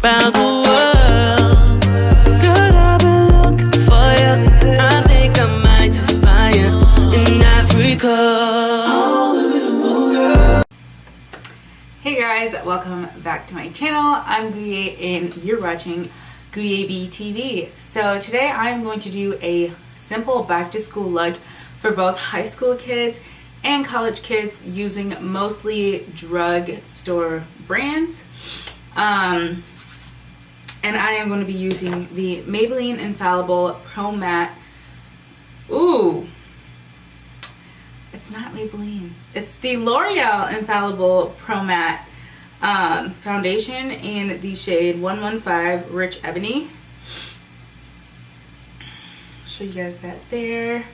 Round the world, girl, I've been looking for you. I think I might just find you in Africa. Hey guys, welcome back to my channel. I'm Guye and you're watching Guye TV. So today I'm going to do a simple back to school look for both high school kids and college kids using mostly drugstore brands. And I am going to be using the Maybelline Infallible Pro Matte. Ooh, it's not Maybelline. It's the L'Oreal Infallible Pro Matte foundation in the shade 115 Rich Ebony. I'll show you guys that there.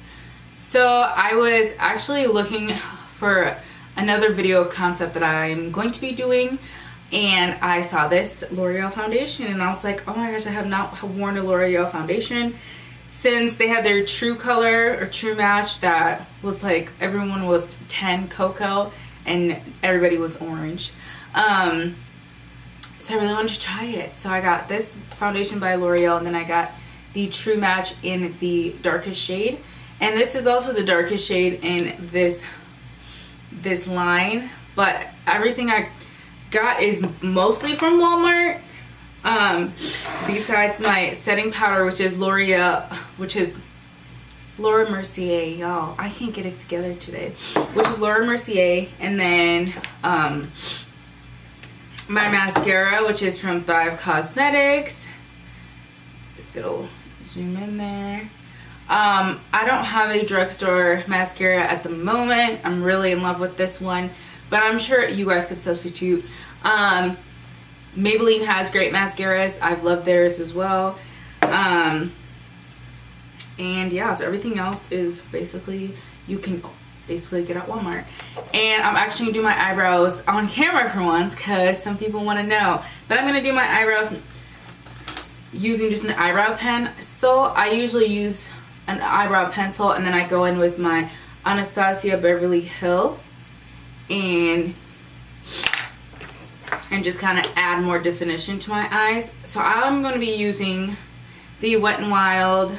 So I was actually looking for another video concept that I'm going to be doing, and I saw this L'Oreal foundation and I was like, oh my gosh, I have not worn a L'Oreal foundation since they had their True Color or True Match that was like, everyone was 10 cocoa and everybody was orange. So I really wanted to try it. So I got this foundation by L'Oreal, and then I got the True Match in the darkest shade. And this is also the darkest shade in this line, but everything I got is mostly from Walmart, besides my setting powder, which is Laura Mercier, y'all. I can't get it together today. Which is Laura Mercier, and then my mascara, which is from Thrive Cosmetics. It'll zoom in there. I don't have a drugstore mascara at the moment. I'm really in love with this one, but I'm sure you guys could substitute. Maybelline has great mascaras. I've loved theirs as well. And yeah, so everything else is basically, you can basically get at Walmart. And I'm actually gonna do my eyebrows on camera for once, because some people want to know. But I'm gonna do my eyebrows using just an eyebrow pen. So I usually use an eyebrow pencil, and then I go in with my Anastasia Beverly Hill and just kind of add more definition to my eyes. So I'm going to be using the Wet n Wild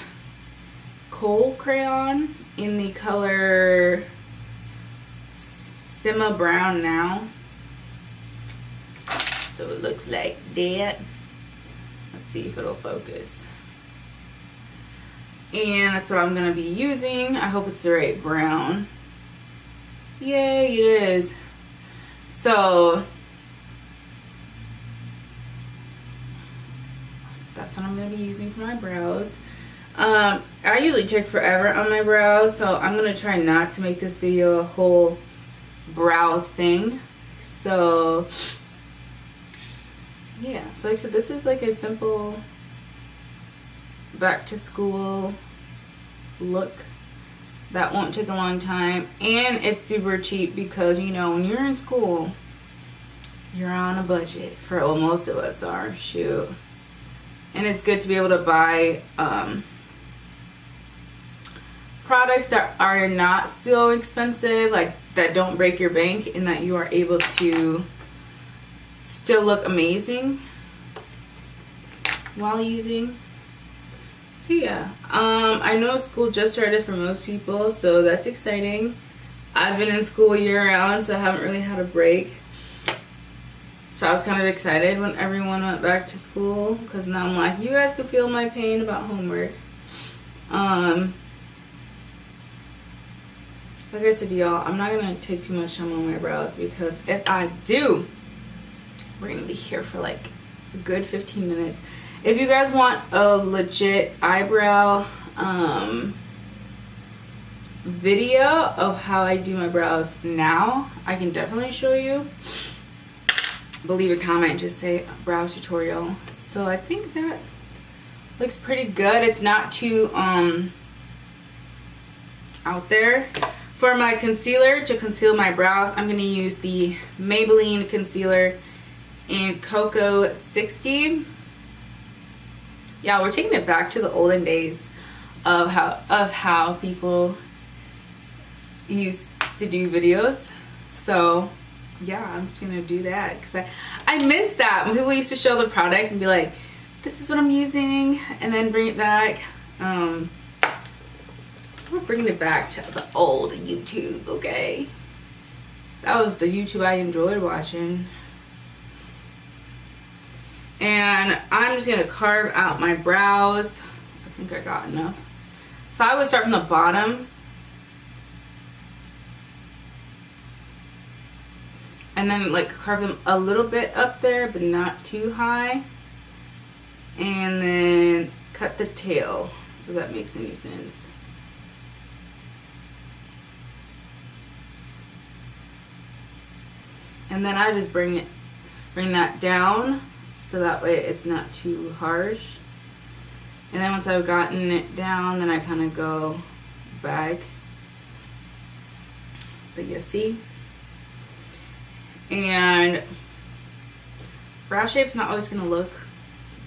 Kohl crayon in the color Simma Brown now. So it looks like that. Let's see if it'll focus. And that's what I'm going to be using. I hope it's the right brown. Yay, it is. So that's what I'm going to be using for my brows. I usually take forever on my brows, so I'm going to try not to make this video a whole brow thing. So yeah, so like I said, this is like a simple back to school look that won't take a long time, and it's super cheap because, you know, when you're in school you're on a budget, for well, most of us are, shoot. And it's good to be able to buy products that are not so expensive, like that don't break your bank, and that you are able to still look amazing while using. So yeah, I know school just started for most people, so that's exciting. I've been in school year round, so I haven't really had a break. So I was kind of excited when everyone went back to school, because now I'm like, you guys can feel my pain about homework. Like I said, y'all, I'm not going to take too much time on my brows, because if I do, we're going to be here for like a good 15 minutes. If you guys want a legit eyebrow video of how I do my brows now, I can definitely show you. But leave a comment, just say brow tutorial. So I think that looks pretty good. It's not too out there. For my concealer to conceal my brows, I'm going to use the Maybelline Concealer in Cocoa 60. Yeah, we're taking it back to the olden days of how people used to do videos. So yeah, I'm just gonna do that because I miss that when people used to show the product and be like, this is what I'm using, and then bring it back. We're bringing it back to the old YouTube, okay? That was the YouTube I enjoyed watching. And I'm just gonna carve out my brows. I think I got enough. So I would start from the bottom. And then like carve them a little bit up there, but not too high. And then cut the tail, if that makes any sense. And then I just bring that down so that way it's not too harsh. And then once I've gotten it down, then I kind of go back. So you see. And brow shape's not always gonna look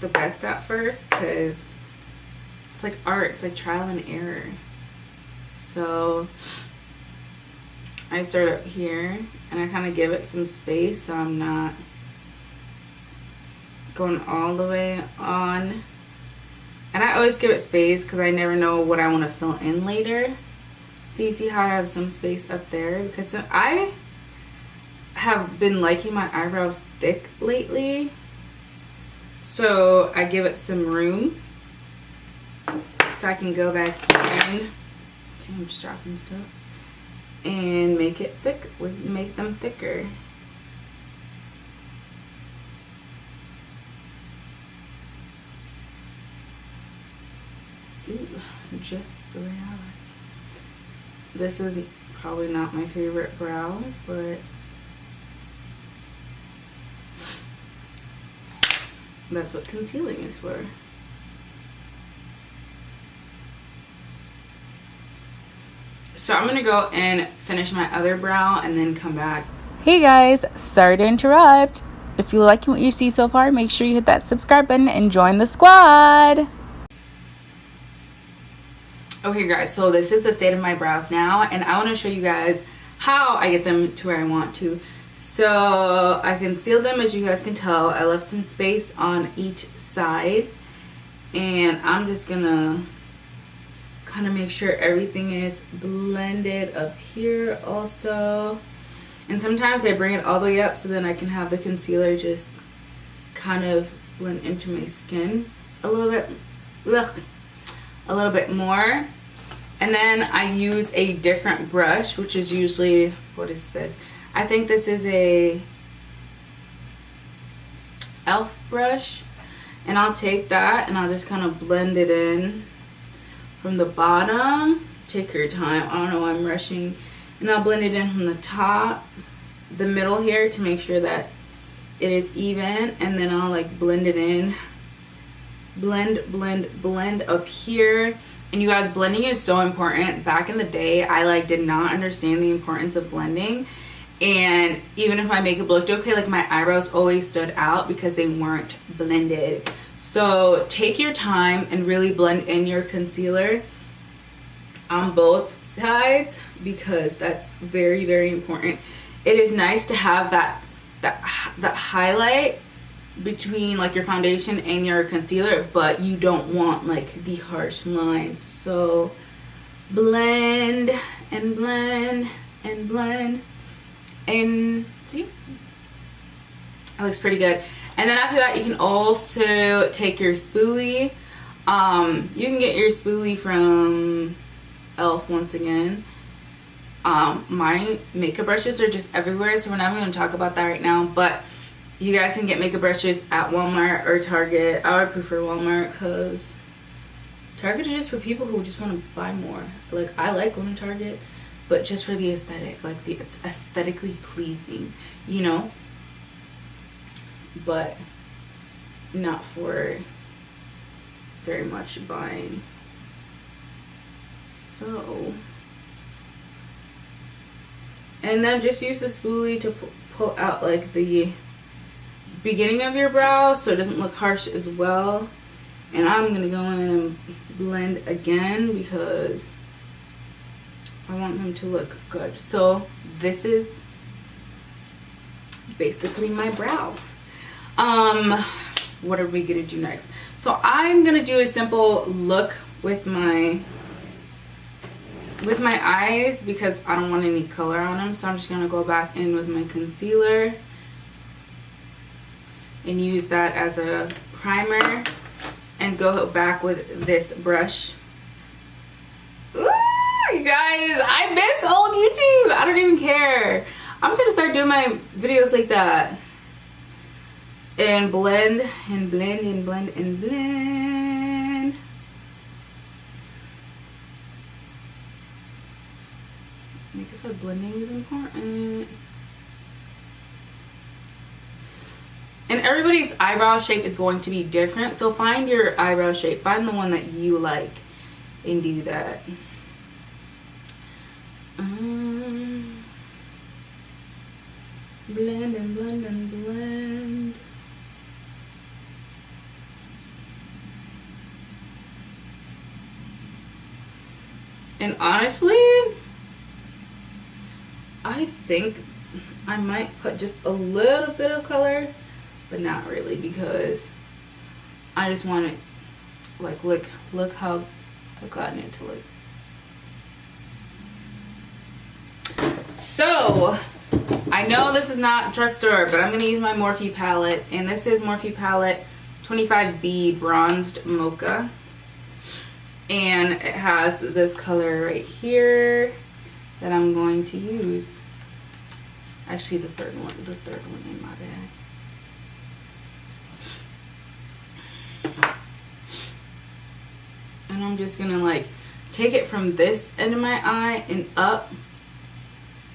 the best at first because it's like art, it's like trial and error. So I start up here and I kind of give it some space so I'm not going all the way on. And I always give it space because I never know what I want to fill in later. So you see how I have some space up there because I have been liking my eyebrows thick lately. So I give it some room so I can go back in. Okay, I'm just dropping stuff. And make it thick, make them thicker. Ooh, just the way I like it. This is probably not my favorite brow, but that's what concealing is for. So I'm gonna go and finish my other brow and then come back. Hey guys, sorry to interrupt. If you like what you see so far, make sure you hit that subscribe button and join the squad. Okay guys, so this is the state of my brows now, and I want to show you guys how I get them to where I want to. So I concealed them, as you guys can tell. I left some space on each side, and I'm just gonna kind of make sure everything is blended up here also. And sometimes I bring it all the way up so then I can have the concealer just kind of blend into my skin a little bit more. And then I use a different brush, which is usually, what is this? I think this is a e.l.f. brush, and I'll take that and I'll just kind of blend it in from the bottom. Take your time, I don't know why I'm rushing. And I'll blend it in from the top, the middle here, to make sure that it is even, and then I'll like blend it in. Blend up here. And you guys, blending is so important. Back in the day, I like did not understand the importance of blending, and even if my makeup looked okay, like my eyebrows always stood out because they weren't blended. So take your time and really blend in your concealer on both sides because that's very, very important. It is nice to have that highlight between like your foundation and your concealer, but you don't want like the harsh lines. So blend and blend and blend, and see, that looks pretty good. And then after that, you can also take your spoolie. You can get your spoolie from e.l.f. once again. My makeup brushes are just everywhere, so we're not even going to talk about that right now, but you guys can get makeup brushes at Walmart or Target. I would prefer Walmart because Target is just for people who just want to buy more. Like, I like going to Target, but just for the aesthetic. Like, it's aesthetically pleasing, you know? But not for very much buying. So, and then just use the spoolie to pull out like the beginning of your brow so it doesn't look harsh as well. And I'm gonna go in and blend again because I want them to look good. So this is basically my brow. What are we gonna do next? So I'm gonna do a simple look with my eyes because I don't want any color on them. So I'm just gonna go back in with my concealer and use that as a primer and go back with this brush. Ooh, you guys, I miss old YouTube. I don't even care. I'm just gonna start doing my videos like that. And blend and blend and blend and blend. Like I said, blending is important. And everybody's eyebrow shape is going to be different. So find your eyebrow shape. Find the one that you like and do that. Blend and blend and blend. And honestly, I think I might put just a little bit of color, but not really, because I just want it like look how I've gotten it to look. So I know this is not drugstore, but I'm gonna use my Morphe palette, and this is Morphe palette 25B Bronzed Mocha. And it has this color right here that I'm going to use. Actually, the third one in my bag. And I'm just gonna like take it from this end of my eye and up,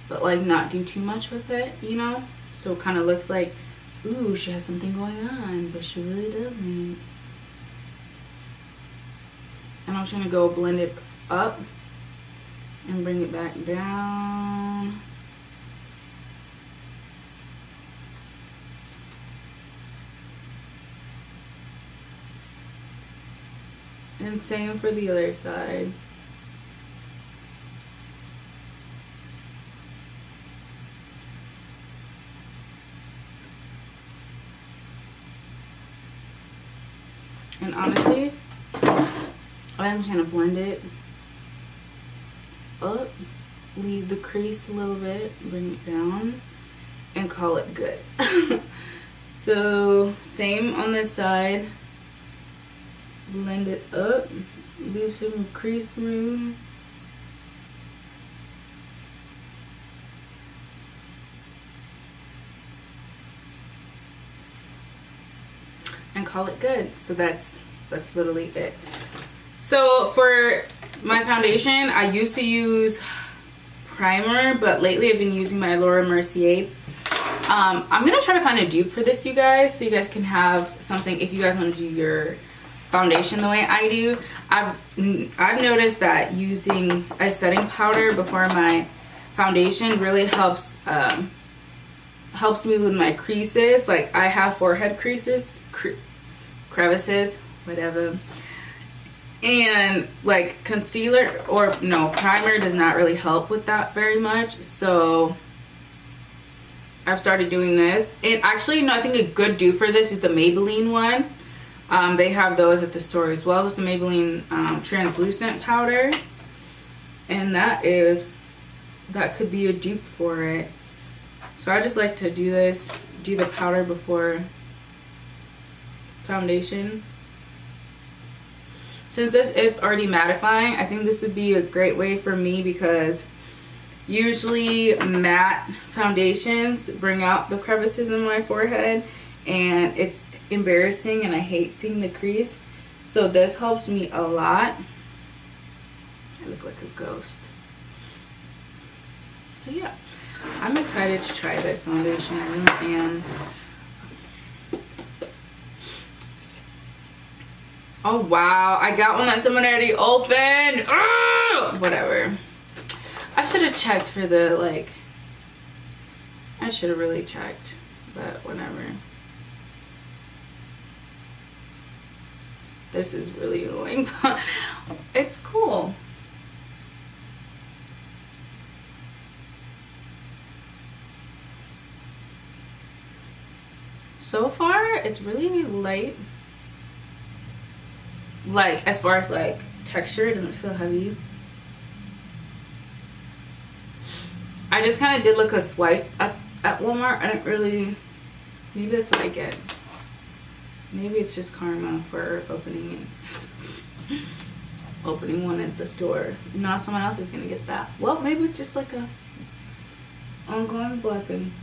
but like not do too much with it, you know? So it kind of looks like, ooh, she has something going on, but she really doesn't. And I'm just gonna go blend it up and bring it back down. And same for the other side. And honestly, I'm just gonna blend it up, leave the crease a little bit, bring it down, and call it good. So same on this side, blend it up, leave some crease room. And call it good. So that's literally it. So for my foundation, I used to use primer, but lately I've been using my Laura Mercier. I'm gonna try to find a dupe for this, you guys, so you guys can have something if you guys want to do your foundation the way I do. I've noticed that using a setting powder before my foundation really helps me with my creases. Like I have forehead creases, crevices, whatever. And like concealer or no, primer does not really help with that very much. So I've started doing this. And actually, no, I think a good dupe for this is the Maybelline one. They have those at the store as well. Just the Maybelline translucent powder. And that could be a dupe for it. So I just like to do the powder before foundation. Since this is already mattifying, I think this would be a great way for me, because usually matte foundations bring out the crevices in my forehead and it's embarrassing and I hate seeing the crease. So this helps me a lot. I look like a ghost. So yeah, I'm excited to try this foundation. I really am. Oh wow, I got one that someone already opened. Oh, whatever. I should have checked for the, like, I should have really checked, but whatever. This is really annoying, but it's cool. so far it's really light. Like as far as like texture, it doesn't feel heavy. I just kind of did like a swipe at Walmart. I didn't really, maybe that's what I get. Maybe it's just karma for opening one at the store. Now someone else is gonna get that. Well, maybe it's just like a ongoing blessing.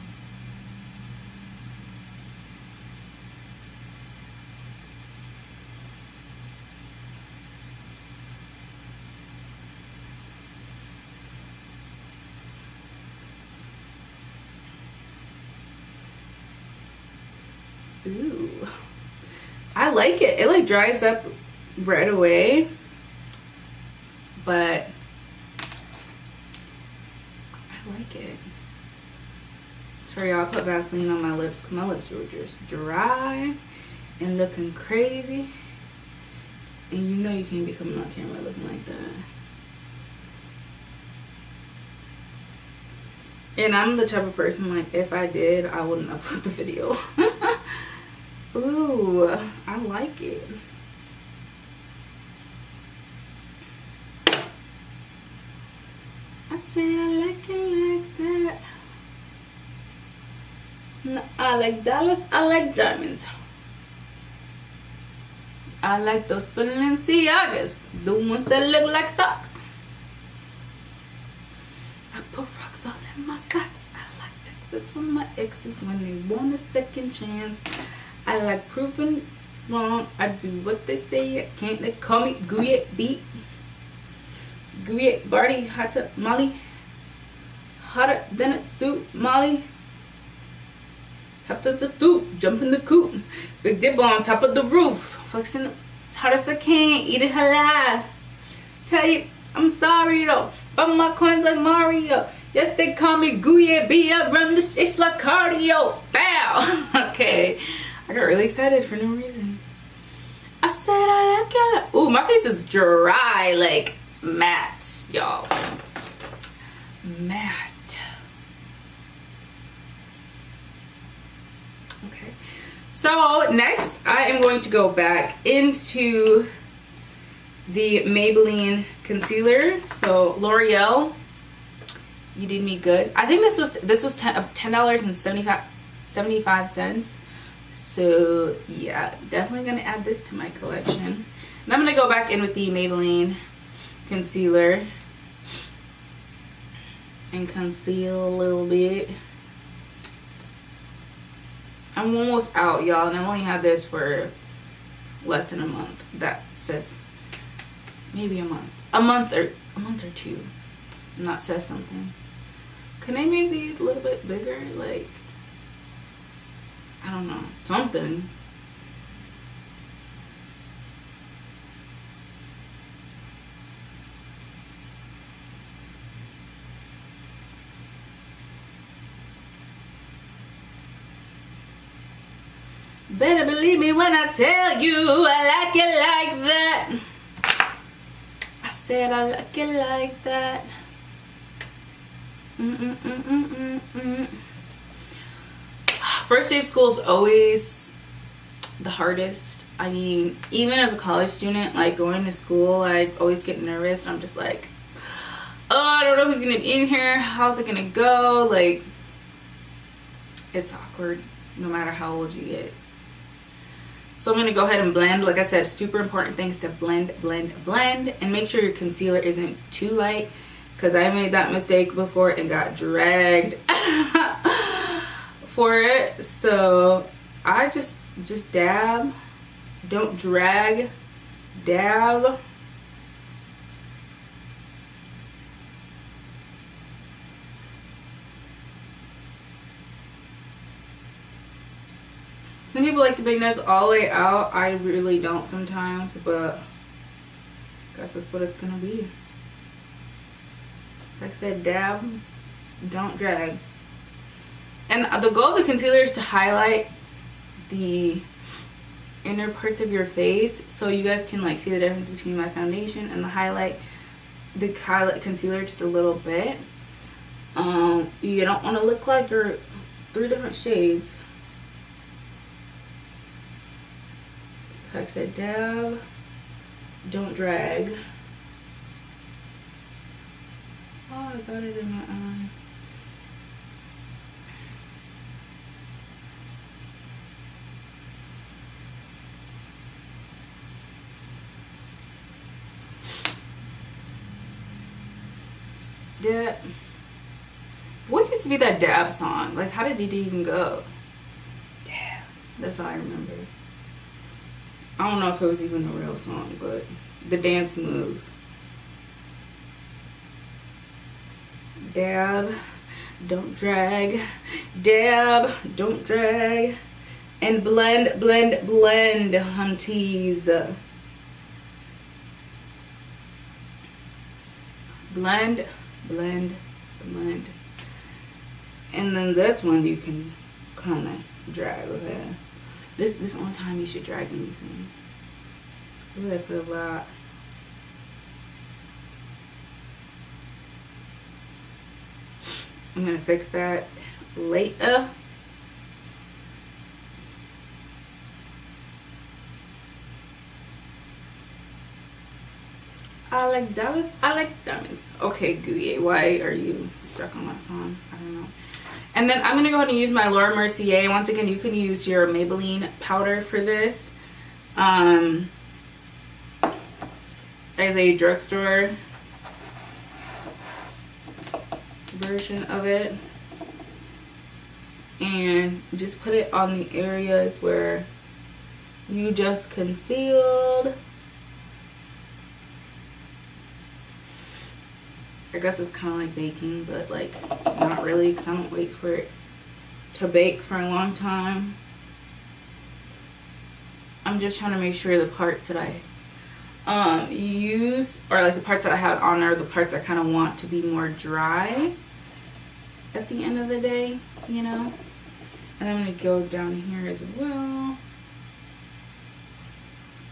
Ooh, I like it. It like dries up right away, but I like it. Sorry, y'all, I put Vaseline on my lips because my lips were just dry and looking crazy. And you know you can't be coming on camera looking like that. And I'm the type of person, like, if I did, I wouldn't upload the video. Ooh, I like it. I said I like it like that. No, I like dollars, I like diamonds. I like those Balenciagas, the ones that look like socks. I put rocks all in my socks. I like Texas from my exes when they want a second chance. I like proving wrong. I do what they say. I can't. They call me Guye beat. Guye Barty hotter Molly. Hotter than a suit Molly. Hopped up the stoop, jump in the coop. Big dip on top of the roof. Flexing as hard as I can. Eating her life. Tell you I'm sorry though. But my coins like Mario. Yes, they call me Guye B. I run this shit like cardio. Bow. Okay. I got really excited for no reason. I said I like it. Ooh, my face is dry, like matte, y'all. Matte. Okay. So next, I am going to go back into the Maybelline Concealer. So L'Oreal, you did me good. I think this was $10.75. So yeah, definitely gonna add this to my collection. And I'm gonna go back in with the Maybelline concealer and conceal a little bit. I'm almost out, y'all, and I've only had this for less than a month. That says maybe a month or two. And that says something. Can I make these a little bit bigger? Like, I don't know, something. Better believe me when I tell you I like it like that. I said I like it like that. First day of school is always the hardest. I mean, even as a college student, like going to school, I always get nervous. I'm just like, oh, I don't know who's gonna be in here. How's it gonna go? Like, it's awkward no matter how old you get. So I'm gonna go ahead and blend. Like I said, super important things to blend, and make sure your concealer isn't too light, because I made that mistake before and got dragged for it. So I just dab, don't drag, dab. Some people like to bring theirs all the way out. I really don't sometimes, but I guess that's what it's gonna be. It's like I said, dab, don't drag. And the goal of the concealer is to highlight the inner parts of your face, so you guys can like see the difference between my foundation and the highlight concealer just a little bit. You don't want to look like you're 3 different shades. Like I said, dab, don't drag. Oh, I got it in my eye. Dab. What used to be that dab song? Like, how did it even go? Yeah, that's all I remember. I don't know if it was even a real song, but the dance move. Dab, don't drag. Dab, don't drag. And blend, blend, blend, hunties. Blend, blend, blend. And then this one you can kind of drag with it. This only time you should drag anything. Ooh, I put a lot. I'm gonna fix that later. I like diamonds. I like diamonds. Okay, Guye, why are you stuck on that song? I don't know. And then I'm gonna go ahead and use my Laura Mercier. Once again, you can use your Maybelline powder for this. As a drugstore version of it, and just put it on the areas where you just concealed. I guess it's kind of like baking, but like not really, because I don't wait for it to bake for a long time. I'm just trying to make sure the parts that I use, or like the parts that I have on, are the parts I kind of want to be more dry at the end of the day, you know. And I'm going to go down here as well,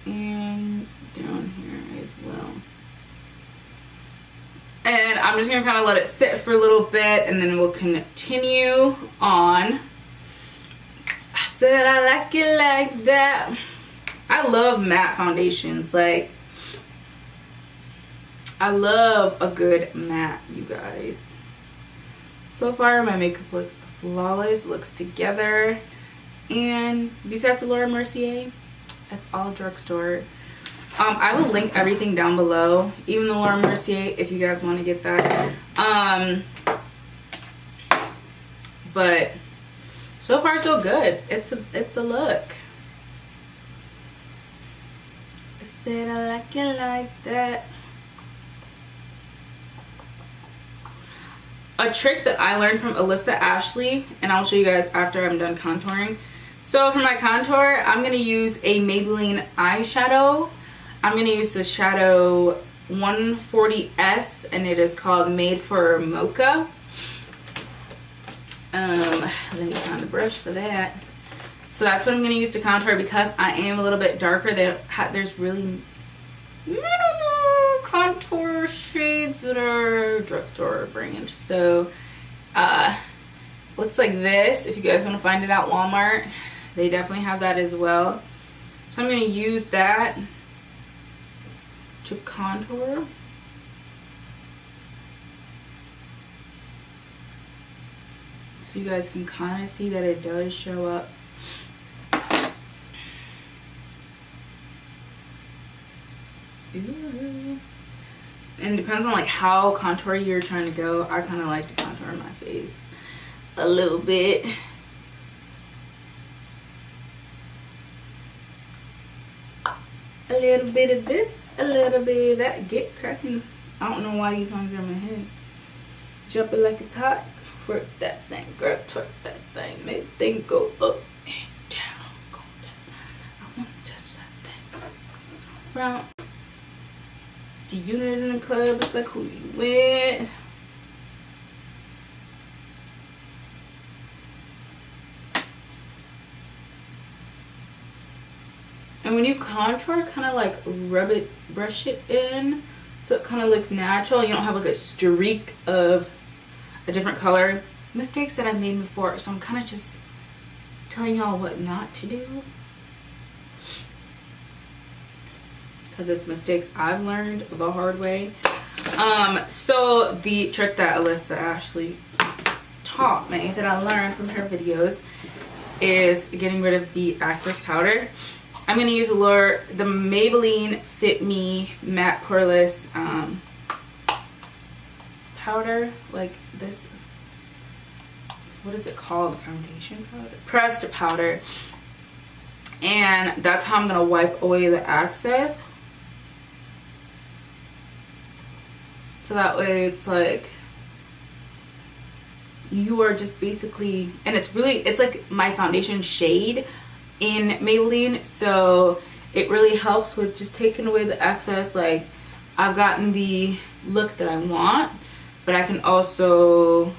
and down here as well. And I'm just going to kind of let it sit for a little bit, and then we'll continue on. I said I like it like that. I love matte foundations. Like, I love a good matte, you guys. So far, my makeup looks flawless, looks together. And besides the Laura Mercier, it's all drugstore. I will link everything down below, even the Laura Mercier, if you guys want to get that. But so far so good. It's a look. I said I like it like that. A trick that I learned from Alyssa Ashley, and I'll show you guys after I'm done contouring. So for my contour, I'm going to use a Maybelline eyeshadow. I'm going to use the shadow 140S, and it is called Made for Mocha. Let me find the brush for that. So that's what I'm going to use to contour, because I am a little bit darker. There's really minimal contour shades that are drugstore brand. So looks like this. If you guys want to find it at Walmart, they definitely have that as well. So I'm going to use that to contour. So you guys can kind of see that it does show up. Ooh. And it depends on like how contour you're trying to go. I kind of like to contour my face a little bit. A little bit of this, a little bit of that. Get cracking. I don't know why these ones are in my head. Jump it like it's hot. Work that thing, girl. Twerk that thing. Make the thing go up and down. Go down. I want to touch that thing. Round. The unit in the club, it's like who you with. And when you contour, kind of like rub it, brush it in, so it kind of looks natural. You don't have like a streak of a different color. Mistakes that I've made before, so I'm kind of just telling y'all what not to do. because it's mistakes I've learned the hard way. So the trick that Alyssa actually taught me, that I learned from her videos, is getting rid of the excess powder. I'm going to use the Maybelline Fit Me Matte Poreless powder, like this. What is it called? Foundation powder? Pressed powder. And that's how I'm going to wipe away the excess. So that way it's like you are just basically, and it's like my foundation shade in Maybelline, so it really helps with just taking away the excess. Like, I've gotten the look that I want, but I can also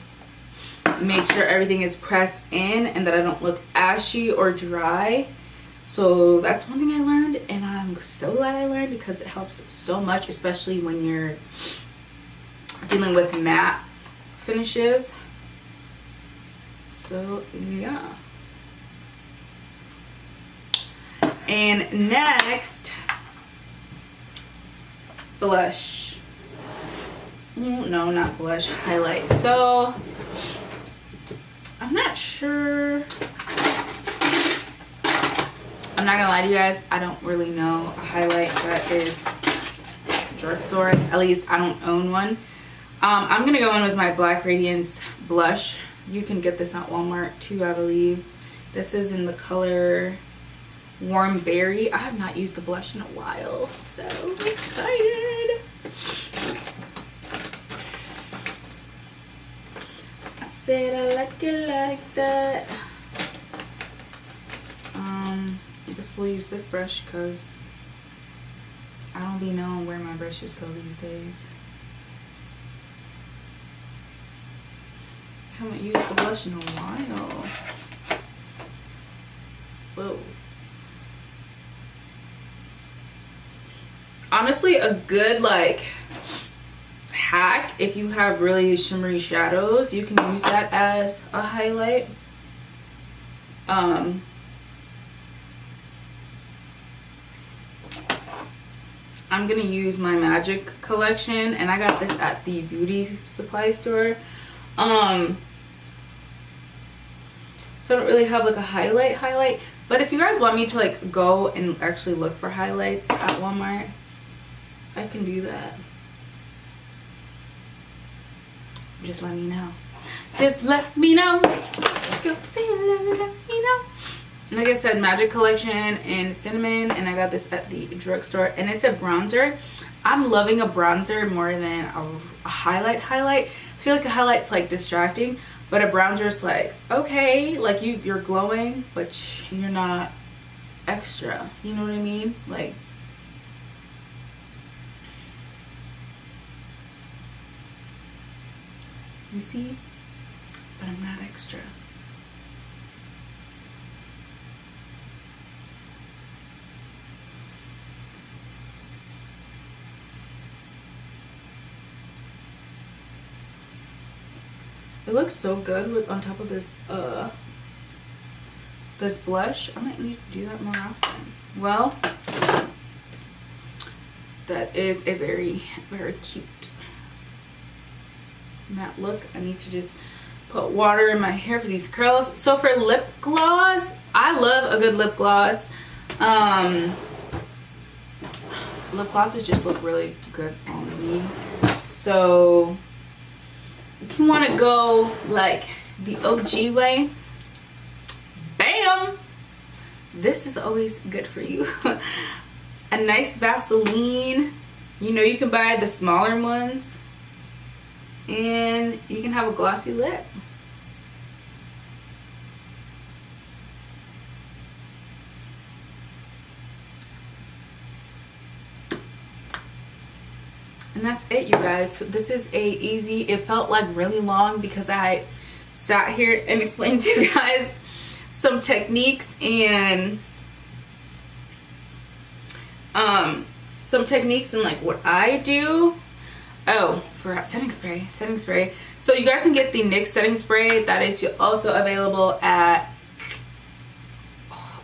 make sure everything is pressed in and that I don't look ashy or dry. So that's one thing I learned, and I'm so glad I learned, because it helps so much, especially when you're dealing with matte finishes. So yeah. And next, blush. No, not blush, highlight. So I'm not sure. I'm not gonna lie to you guys, I don't really know a highlight that is drugstore. At least I don't own one. I'm gonna go in with my Black Radiance blush. You can get this at Walmart too, I believe. This is in the color Warm Berry. I have not used the blush in a while, so excited. I said I like it like that. I guess we'll use this brush because I don't be knowing where my brushes go these days. I haven't used the blush in a while. Whoa. Honestly, a good like hack, if you have really shimmery shadows, you can use that as a highlight. I'm gonna use my Magic collection, and I got this at the beauty supply store. So I don't really have like a highlight, but if you guys want me to like go and actually look for highlights at Walmart, I can do that. Just let me know. Just let me know. Go feel it, let me know. And like I said, Magic collection in cinnamon, and I got this at the drugstore, and it's a bronzer. I'm loving a bronzer more than a highlight. I feel like a highlight's like distracting, but a bronzer's like, okay, like you're glowing, but you're not extra. You know what I mean? Like, you see? But I'm not extra. It looks so good with on top of this this blush. I might need to do that more often. Well, that is a very, very cute matte look. I need to just put water in my hair for these curls. So for lip gloss, I love a good lip gloss. Lip glosses just look really good on me. So if you want to go like the OG way, bam, this is always good for you. A nice Vaseline. You know, you can buy the smaller ones and you can have a glossy lip. And that's it, you guys. So this is a easy, it felt like really long because I sat here and explained to you guys some techniques and like what I do. Oh, forgot setting spray. So you guys can get the NYX setting spray. That is also available at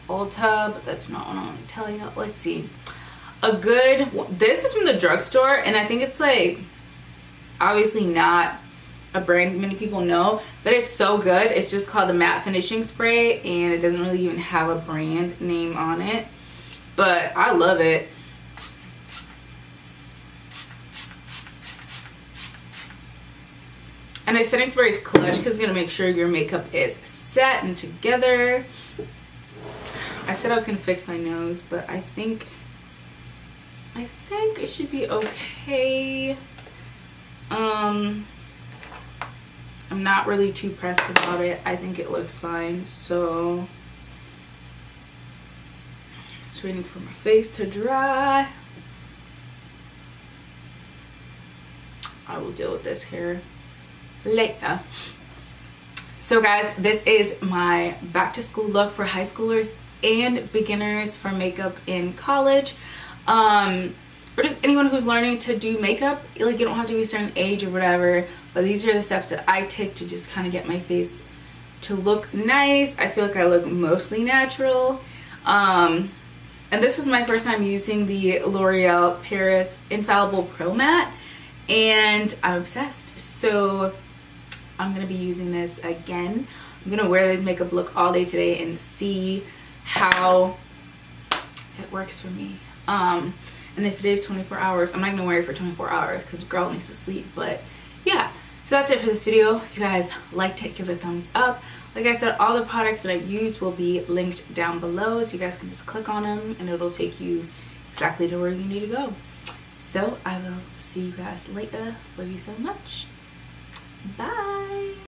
Ulta, but that's not what I want to tell you. Let's see. a good, this is from the drugstore, and I think it's like obviously not a brand many people know, but it's so good. It's just called the Matte Finishing Spray, and it doesn't really even have a brand name on it, but I love it. And a setting spray is clutch because it's gonna make sure your makeup is set and together. I said I was gonna fix my nose, but I think it should be okay. I'm not really too pressed about it. I think it looks fine. So just waiting for my face to dry. I will deal with this hair later. So guys, this is my back to school look for high schoolers and beginners for makeup in college, or just anyone who's learning to do makeup. Like, you don't have to be a certain age or whatever, but these are the steps that I take to just kind of get my face to look nice. I feel like I look mostly natural. And this was my first time using the L'Oreal Paris Infallible Pro Matte, and I'm obsessed. So I'm gonna be using this again. I'm gonna wear this makeup look all day today and see how it works for me. And if it is 24 hours, I'm not gonna wear it for 24 hours because the girl needs to sleep. But yeah, so that's it for this video. If you guys liked it, give it a thumbs up. Like I said, all the products that I used will be linked down below, so you guys can just click on them and it'll take you exactly to where you need to go. So I will see you guys later. Love you so much. Bye.